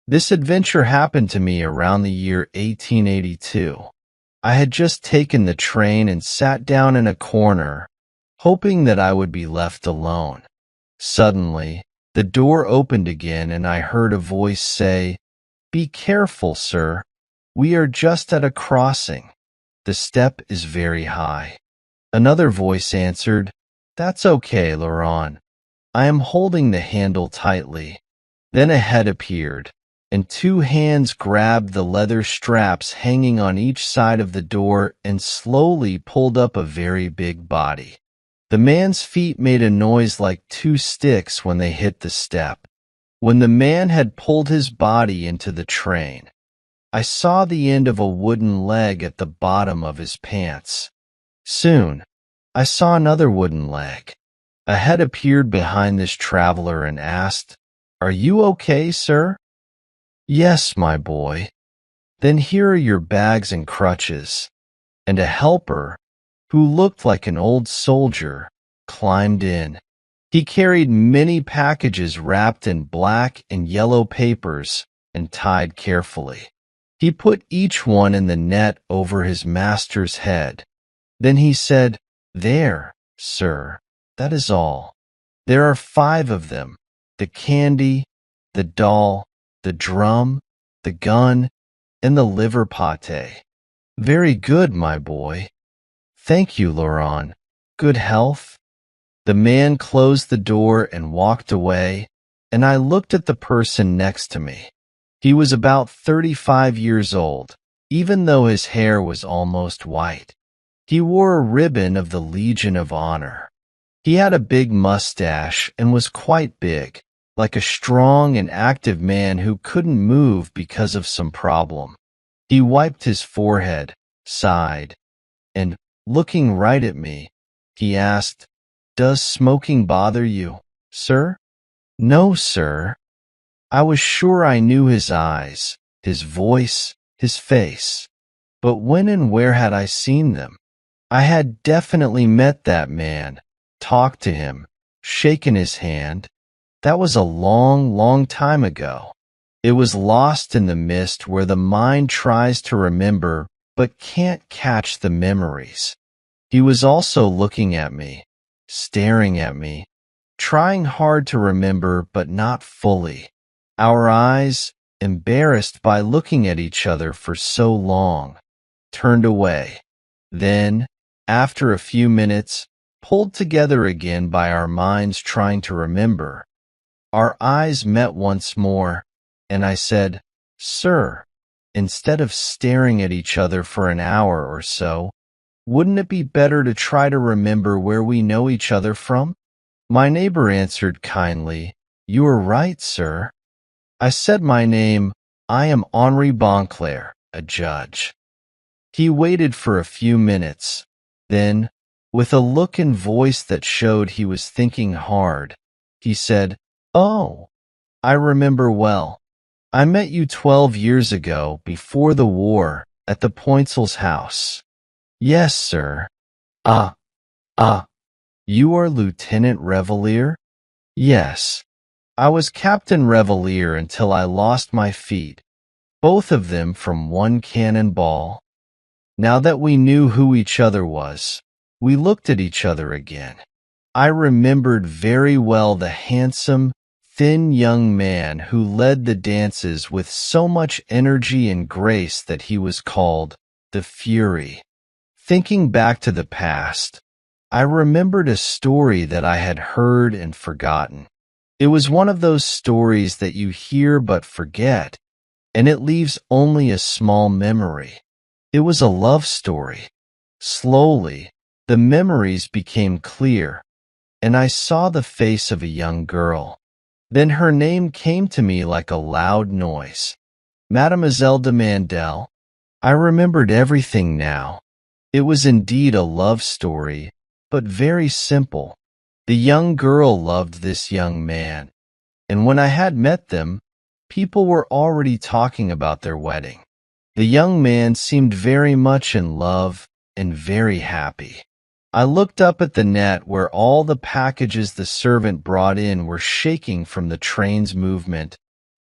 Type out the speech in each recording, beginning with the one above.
This adventure happened to me around the year 1882. I had just taken the train and sat down in a corner, hoping that I would be left alone. Suddenly, the door opened again and I heard a voice say, "Be careful, sir. We are just at a crossing. The step is very high." Another voice answered, "That's okay, Laurent. I am holding the handle tightly." Then a head appeared, and two hands grabbed the leather straps hanging on each side of the door and slowly pulled up a very big body. The man's feet made a noise like two sticks when they hit the step. When the man had pulled his body into the train, I saw the end of a wooden leg at the bottom of his pants. Soon, I saw another wooden leg. A head appeared behind this traveler and asked, "Are you okay, sir?" "Yes, my boy." "Then here are your bags and crutches." And a helper, who looked like an old soldier, climbed in. He carried many packages wrapped in black and yellow papers and tied carefully. He put each one in the net over his master's head. Then he said, "There, sir, that is all. There are 5 of them: the candy, the doll, the drum, the gun, and the liver pate." "Very good, my boy." "Thank you, Laurent. Good health?" The man closed the door and walked away, and I looked at the person next to me. He was about 35 years old, even though his hair was almost white. He wore a ribbon of the Legion of Honor. He had a big mustache and was quite big, like a strong and active man who couldn't move because of some problem. He wiped his forehead, sighed, and, looking right at me, he asked, "Does smoking bother you, sir?" "No, sir." I was sure I knew his eyes, his voice, his face. But when and where had I seen them? I had definitely met that man, talked to him, shaken his hand. That was a long, long time ago. It was lost in the mist where the mind tries to remember but can't catch the memories. He was also looking at me, staring at me, trying hard to remember but not fully. Our eyes, embarrassed by looking at each other for so long, turned away. Then, after a few minutes, pulled together again by our minds trying to remember, our eyes met once more, and I said, "Sir, instead of staring at each other for an hour or so, wouldn't it be better to try to remember where we know each other from?" My neighbor answered kindly, "You are right, sir." I said my name. "I am Henri Bonclair, a judge." He waited for a few minutes. Then, with a look and voice that showed he was thinking hard, he said, "Oh, I remember well. I met you 12 years ago, before the war, at the Poincel's house." "Yes, sir." "Ah, ah, you are Lieutenant Revalier?" "Yes. I was Captain Revalier until I lost my feet, both of them from one cannonball." Now that we knew who each other was, we looked at each other again. I remembered very well the handsome, thin young man who led the dances with so much energy and grace that he was called the Fury. Thinking back to the past, I remembered a story that I had heard and forgotten. It was one of those stories that you hear but forget, and it leaves only a small memory. It was a love story. Slowly, the memories became clear, and I saw the face of a young girl. Then her name came to me like a loud noise. Mademoiselle de Mandel. I remembered everything now. It was indeed a love story, but very simple. The young girl loved this young man, and when I had met them, people were already talking about their wedding. The young man seemed very much in love and very happy. I looked up at the net where all the packages the servant brought in were shaking from the train's movement,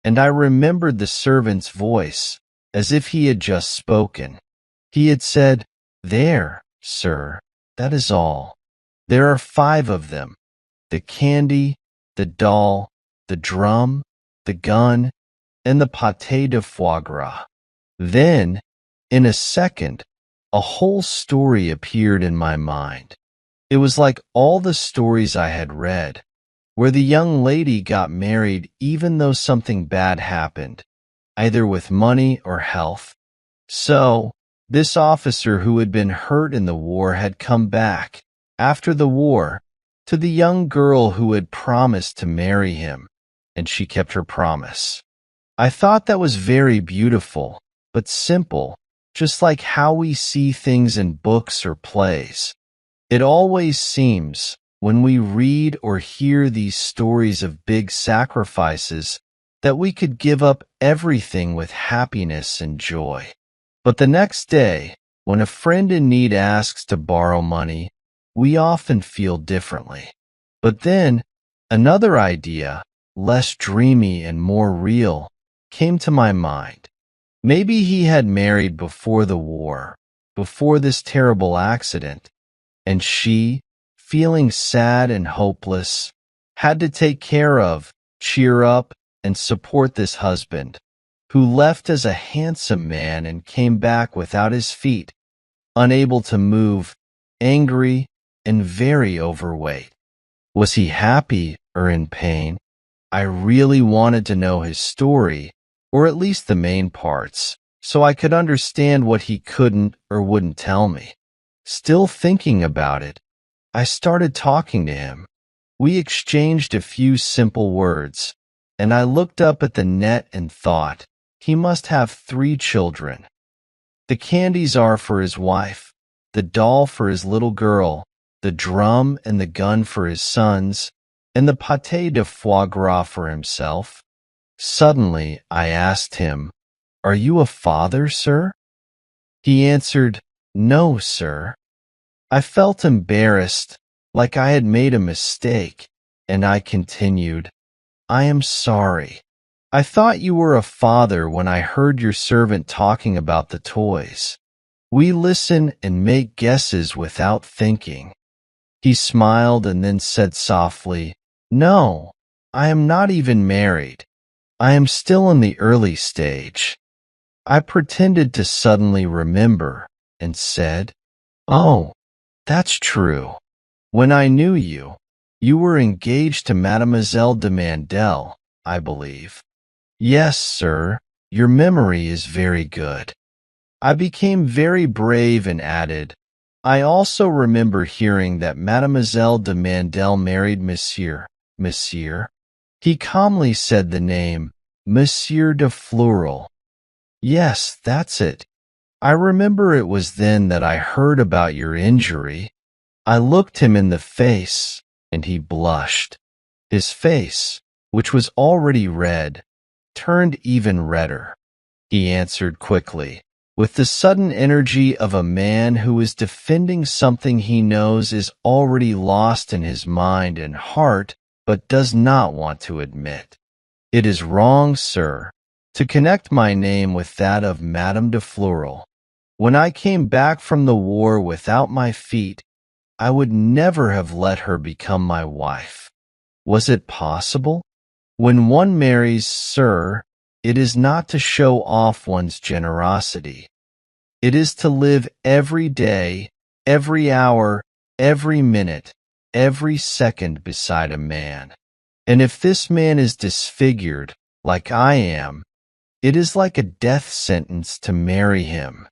and I remembered the servant's voice, as if he had just spoken. He had said, "There, sir, that is all. There are 5 of them: the candy, the doll, the drum, the gun, and the pâté de foie gras." Then, in a second, a whole story appeared in my mind. It was like all the stories I had read, where the young lady got married even though something bad happened, either with money or health. So, this officer who had been hurt in the war had come back, after the war, to the young girl who had promised to marry him, and she kept her promise. I thought that was very beautiful, but simple, just like how we see things in books or plays. It always seems, when we read or hear these stories of big sacrifices, that we could give up everything with happiness and joy. But the next day, when a friend in need asks to borrow money, we often feel differently. But then, another idea, less dreamy and more real, came to my mind. Maybe he had married before the war, before this terrible accident, and she, feeling sad and hopeless, had to take care of, cheer up, and support this husband, who left as a handsome man and came back without his feet, unable to move, angry, and very overweight. Was he happy or in pain? I really wanted to know his story, or at least the main parts, so I could understand what he couldn't or wouldn't tell me. Still thinking about it, I started talking to him. We exchanged a few simple words, and I looked up at the net and thought, he must have 3 children. The candies are for his wife, the doll for his little girl, the drum and the gun for his sons, and the pâté de foie gras for himself. Suddenly, I asked him, "Are you a father, sir?" He answered, "No, sir." I felt embarrassed, like I had made a mistake, and I continued, "I am sorry. I thought you were a father when I heard your servant talking about the toys. We listen and make guesses without thinking." He smiled and then said softly, "No, I am not even married. I am still in the early stage." I pretended to suddenly remember and said, "Oh, that's true. When I knew you, you were engaged to Mademoiselle de Mandel, I believe." "Yes, sir, your memory is very good." I became very brave and added, "I also remember hearing that Mademoiselle de Mandel married Monsieur." "Monsieur?" He calmly said the name, Monsieur de Fleurel. "Yes, that's it. I remember it was then that I heard about your injury." I looked him in the face, and he blushed. His face, which was already red, turned even redder. He answered quickly, with the sudden energy of a man who is defending something he knows is already lost in his mind and heart, but does not want to admit. "It is wrong, sir, to connect my name with that of Madame de Fleurel. When I came back from the war without my feet, I would never have let her become my wife. Was it possible? When one marries, sir, it is not to show off one's generosity. It is to live every day, every hour, every minute, every second beside a man. And if this man is disfigured, like I am, it is like a death sentence to marry him."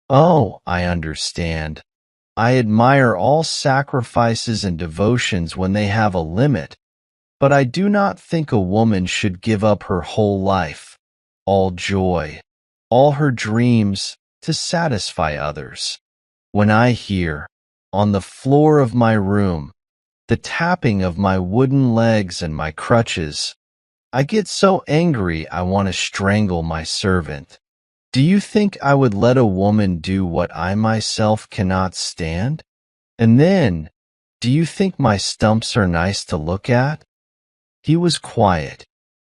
"Oh, I understand. I admire all sacrifices and devotions when they have a limit, but I do not think a woman should give up her whole life, all joy, all her dreams, to satisfy others. When I hear, on the floor of my room, the tapping of my wooden legs and my crutches, I get so angry I want to strangle my servant. Do you think I would let a woman do what I myself cannot stand? And then, do you think my stumps are nice to look at?" He was quiet.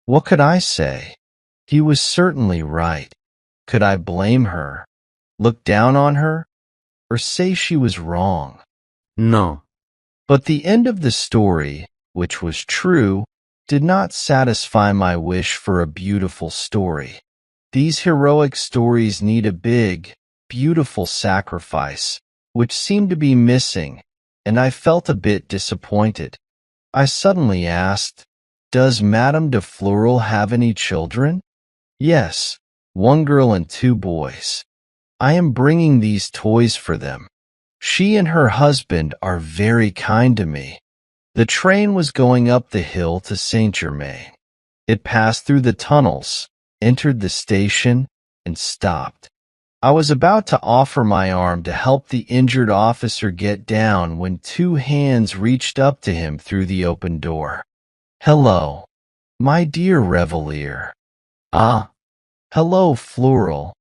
What could I say? He was certainly right. Could I blame her, look down on her, or say she was wrong? No. But the end of the story, which was true, did not satisfy my wish for a beautiful story. These heroic stories need a big, beautiful sacrifice, which seemed to be missing, and I felt a bit disappointed. I suddenly asked, "Does Madame de Fleurel have any children?" "Yes, one girl and two boys. I am bringing these toys for them. She and her husband are very kind to me." The train was going up the hill to Saint-Germain. It passed through the tunnels, entered the station, and stopped. I was about to offer my arm to help the injured officer get down when two hands reached up to him through the open door. "Hello, my dear Revalier." Ah, "Hello, Fleurel."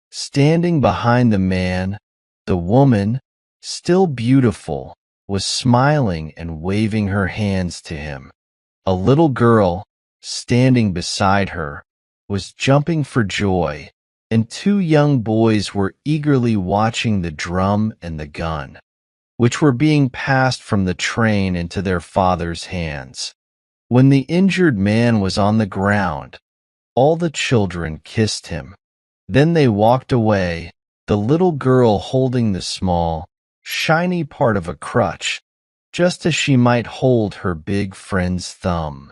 Standing behind the man, the woman, still beautiful, was smiling and waving her hands to him. A little girl, standing beside her, was jumping for joy, and two young boys were eagerly watching the drum and the gun, which were being passed from the train into their father's hands. When the injured man was on the ground, all the children kissed him. Then they walked away, the little girl holding the small, shiny part of a crutch, just as she might hold her big friend's thumb.